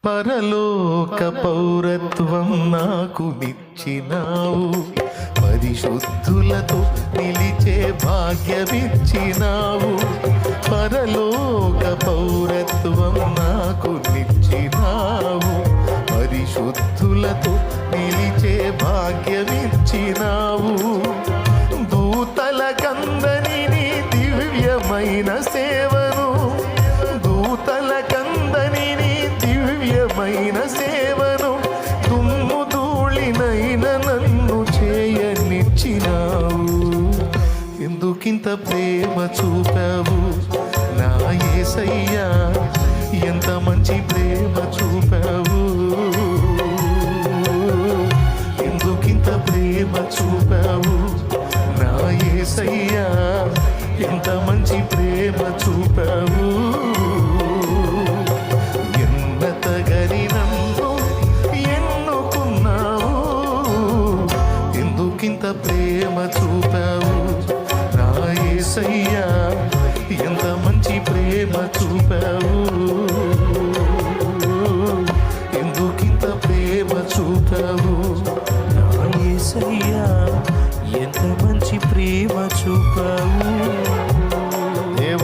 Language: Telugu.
పరలోక పౌరత్వం నాకు నిచ్చినావు, పరిశుద్ధులతో నిలిచే భాగ్యమిచ్చినావు. పరలోక పౌరత్వం నాకు నిచ్చినావు, పరిశుద్ధులతో నిలిచే భాగ్యమిచ్చినావు. దూతల కందని నీ దివ్యమైన సేవను, దూతల కందని నీ దివ్యమైన సేవను, దుమ్ము ధూళినైన నన్ను చేయనిచ్చినావు. ఎందుకింత ప్రేమ చూపావు నా యేసయ్యా, ఎంత మంచి ప్రేమ చూపావు. ఎందుకింత ప్రేమ చూపావు నా యేసయ్యా, ఎంత మంచి ప్రేమ చూపావు. ఎన్నతగని నన్ను ఎన్నుకున్నావు, ఎందుకింత ప్రేమ చూపావు నా యేసయ్యా, ఎంత మంచి ప్రేమ చూపావు. ఎందుకింత ప్రేమ చూపావు.